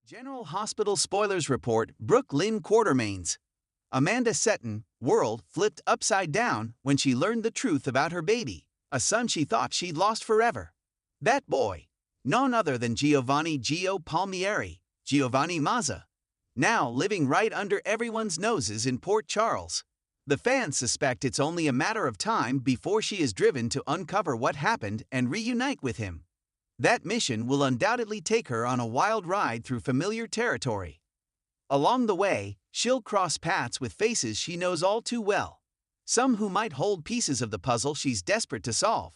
General Hospital Spoilers Report. Brook Lynn Quartermaines. Amanda Seton, world flipped upside down when she learned the truth about her baby, a son she thought she'd lost forever. That boy, none other than Giovanni Gio Palmieri, Giovanni Mazza, now living right under everyone's noses in Port Charles. The fans suspect it's only a matter of time before she is driven to uncover what happened and reunite with him. That mission will undoubtedly take her on a wild ride through familiar territory. Along the way, she'll cross paths with faces she knows all too well, some who might hold pieces of the puzzle she's desperate to solve.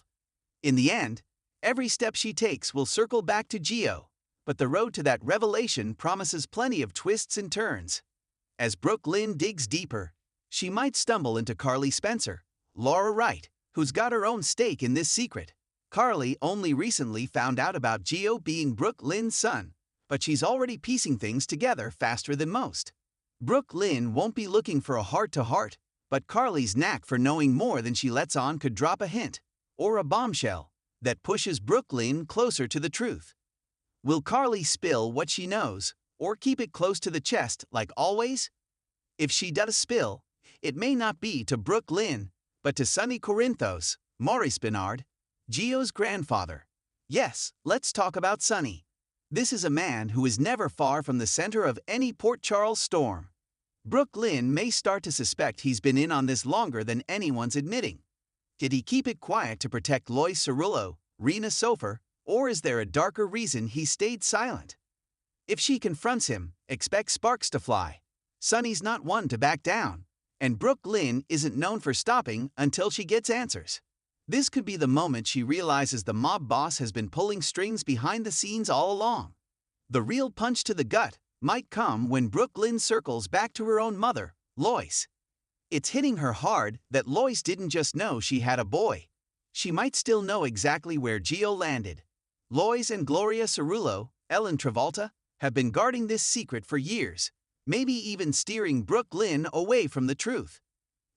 In the end, every step she takes will circle back to Gio, but the road to that revelation promises plenty of twists and turns. As Brook Lynn digs deeper, she might stumble into Carly Spencer, Laura Wright, who's got her own stake in this secret. Carly only recently found out about Gio being Brook Lynn's son, but she's already piecing things together faster than most. Brook Lynn won't be looking for a heart-to-heart, but Carly's knack for knowing more than she lets on could drop a hint, or a bombshell, that pushes Brook Lynn closer to the truth. Will Carly spill what she knows, or keep it close to the chest like always? If she does spill, it may not be to Brook Lynn, but to Sonny Corinthos, Maurice Bernard, Gio's grandfather. Yes, let's talk about Sonny. This is a man who is never far from the center of any Port Charles storm. Brook Lynn may start to suspect he's been in on this longer than anyone's admitting. Did he keep it quiet to protect Lois Cerullo, Rena Sofer, or is there a darker reason he stayed silent? If she confronts him, expect sparks to fly. Sonny's not one to back down, and Brook Lynn isn't known for stopping until she gets answers. This could be the moment she realizes the mob boss has been pulling strings behind the scenes all along. The real punch to the gut might come when Brook Lynn circles back to her own mother, Lois. It's hitting her hard that Lois didn't just know she had a boy. She might still know exactly where Gio landed. Lois and Gloria Cerullo, Ellen Travolta, have been guarding this secret for years, maybe even steering Brook Lynn away from the truth.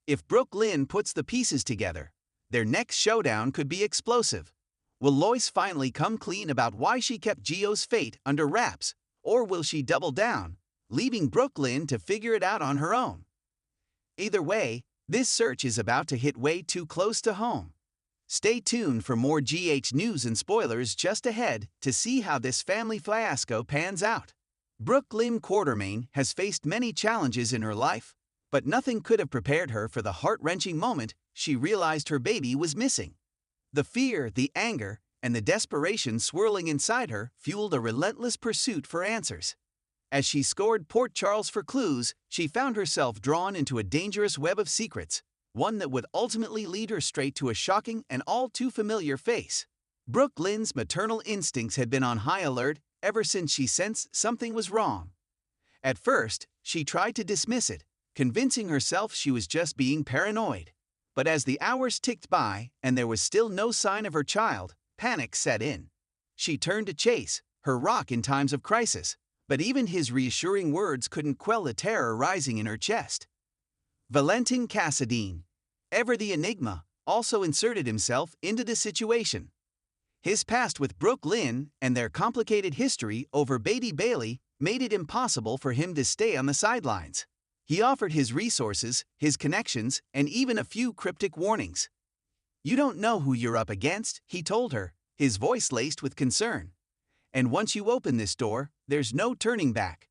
If Brook Lynn puts the pieces together, their next showdown could be explosive. Will Lois finally come clean about why she kept Gio's fate under wraps, or will she double down, leaving Brook Lynn to figure it out on her own? Either way, this search is about to hit way too close to home. Stay tuned for more GH news and spoilers just ahead to see how this family fiasco pans out. Brook Lynn Quartermaine has faced many challenges in her life, but nothing could have prepared her for the heart-wrenching moment she realized her baby was missing. The fear, the anger, and the desperation swirling inside her fueled a relentless pursuit for answers. As she scoured Port Charles for clues, she found herself drawn into a dangerous web of secrets, one that would ultimately lead her straight to a shocking and all too familiar face. Brook Lynn's maternal instincts had been on high alert ever since she sensed something was wrong. At first, she tried to dismiss it, convincing herself she was just being paranoid. But as the hours ticked by and there was still no sign of her child, panic set in. She turned to Chase, her rock in times of crisis, but even his reassuring words couldn't quell the terror rising in her chest. Valentin Cassadine, ever the enigma, also inserted himself into the situation. His past with Brook Lynn and their complicated history over baby Bailey made it impossible for him to stay on the sidelines. He offered his resources, his connections, and even a few cryptic warnings. "You don't know who you're up against," he told her, his voice laced with concern. "And once you open this door, there's no turning back."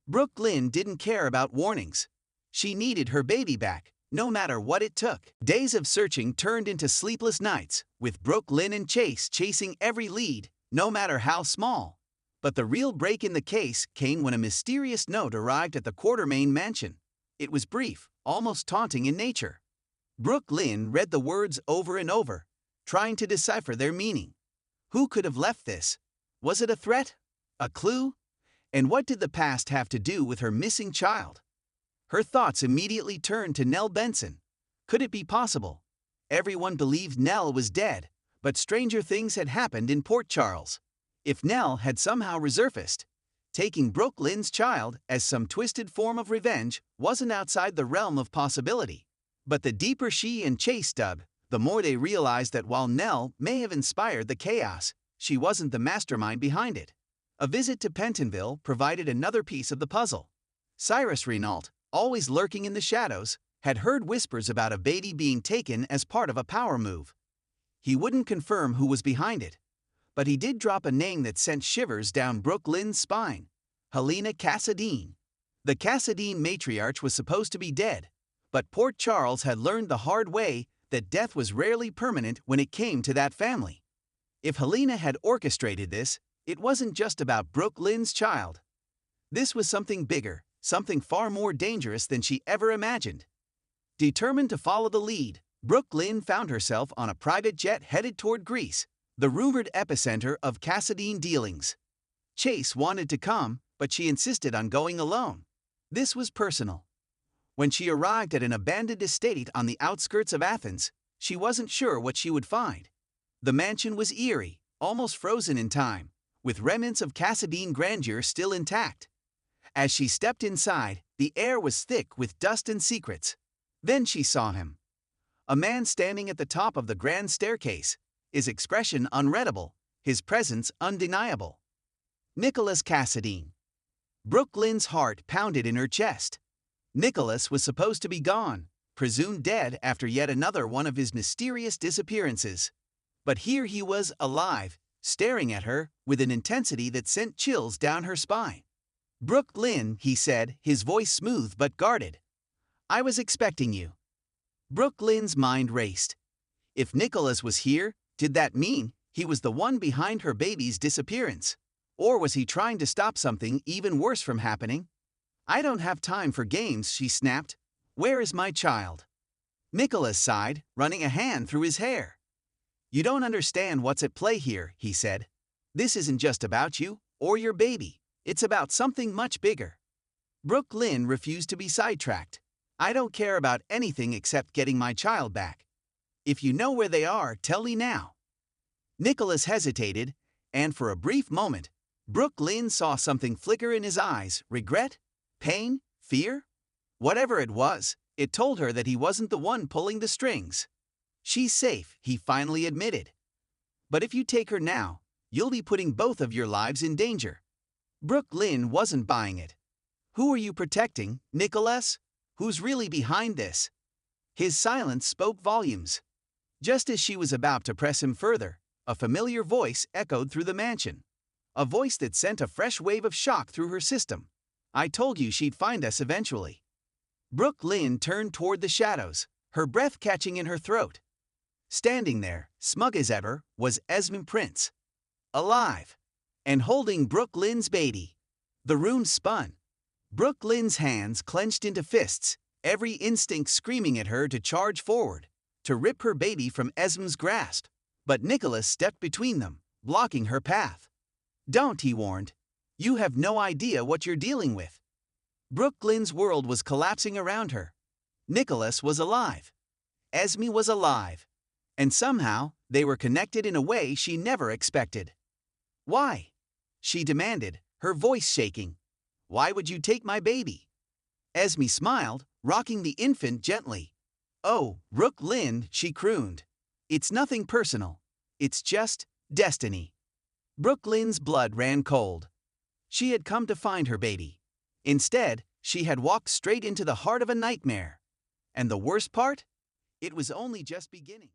Brook Lynn didn't care about warnings. She needed her baby back, no matter what it took. Days of searching turned into sleepless nights, with Brook Lynn and Chase chasing every lead, no matter how small. But the real break in the case came when a mysterious note arrived at the Quartermaine mansion. It was brief, almost taunting in nature. Brook Lynn read the words over and over, trying to decipher their meaning. Who could have left this? Was it a threat? A clue? And what did the past have to do with her missing child? Her thoughts immediately turned to Nell Benson. Could it be possible? Everyone believed Nell was dead, but stranger things had happened in Port Charles. If Nell had somehow resurfaced, taking Brook Lynn's child as some twisted form of revenge wasn't outside the realm of possibility. But the deeper she and Chase dug, the more they realized that while Nell may have inspired the chaos, she wasn't the mastermind behind it. A visit to Pentonville provided another piece of the puzzle. Cyrus Renault, always lurking in the shadows, had heard whispers about a baby being taken as part of a power move. He wouldn't confirm who was behind it, but he did drop a name that sent shivers down Brook Lynn's spine: Helena Cassadine. The Cassadine matriarch was supposed to be dead, but Port Charles had learned the hard way that death was rarely permanent when it came to that family. If Helena had orchestrated this, it wasn't just about Brook Lynn's child. This was something bigger, something far more dangerous than she ever imagined. Determined to follow the lead, Brook Lynn found herself on a private jet headed toward Greece, the rumored epicenter of Cassadine dealings. Chase wanted to come, but she insisted on going alone. This was personal. When she arrived at an abandoned estate on the outskirts of Athens, she wasn't sure what she would find. The mansion was eerie, almost frozen in time, with remnants of Cassadine grandeur still intact. As she stepped inside, the air was thick with dust and secrets. Then she saw him. A man standing at the top of the grand staircase, his expression unreadable, his presence undeniable. Nicholas Cassadine. Brook Lynn's heart pounded in her chest. Nicholas was supposed to be gone, presumed dead after yet another one of his mysterious disappearances. But here he was, alive, staring at her with an intensity that sent chills down her spine. "Brook Lynn," he said, his voice smooth but guarded. "I was expecting you." Brook Lynn's mind raced. If Nicholas was here, did that mean he was the one behind her baby's disappearance? Or was he trying to stop something even worse from happening? "I don't have time for games," she snapped. "Where is my child?" Nicholas sighed, running a hand through his hair. "You don't understand what's at play here," he said. "This isn't just about you or your baby. It's about something much bigger." Brook Lynn refused to be sidetracked. "I don't care about anything except getting my child back. If you know where they are, tell me now." Nicholas hesitated, and for a brief moment, Brook Lynn saw something flicker in his eyes: regret, pain, fear. Whatever it was, it told her that he wasn't the one pulling the strings. "She's safe," he finally admitted. "But if you take her now, you'll be putting both of your lives in danger." Brook Lynn wasn't buying it. "Who are you protecting, Nicholas? Who's really behind this?" His silence spoke volumes. Just as she was about to press him further, a familiar voice echoed through the mansion. A voice that sent a fresh wave of shock through her system. "I told you she'd find us eventually." Brook Lynn turned toward the shadows, her breath catching in her throat. Standing there, smug as ever, was Esmond Prince. Alive. And holding Brook Lynn's baby. The room spun. Brook Lynn's hands clenched into fists, every instinct screaming at her to charge forward, to rip her baby from Esmond's grasp. But Nicholas stepped between them, blocking her path. "Don't," he warned. "You have no idea what you're dealing with." Brook Lynn's world was collapsing around her. Nicholas was alive. Esme was alive. And somehow, they were connected in a way she never expected. "Why?" she demanded, her voice shaking. "Why would you take my baby?" Esme smiled, rocking the infant gently. "Oh, Brook Lynn," she crooned. "It's nothing personal. It's just destiny." Brook Lynn's blood ran cold. She had come to find her baby. Instead, she had walked straight into the heart of a nightmare. And the worst part? It was only just beginning.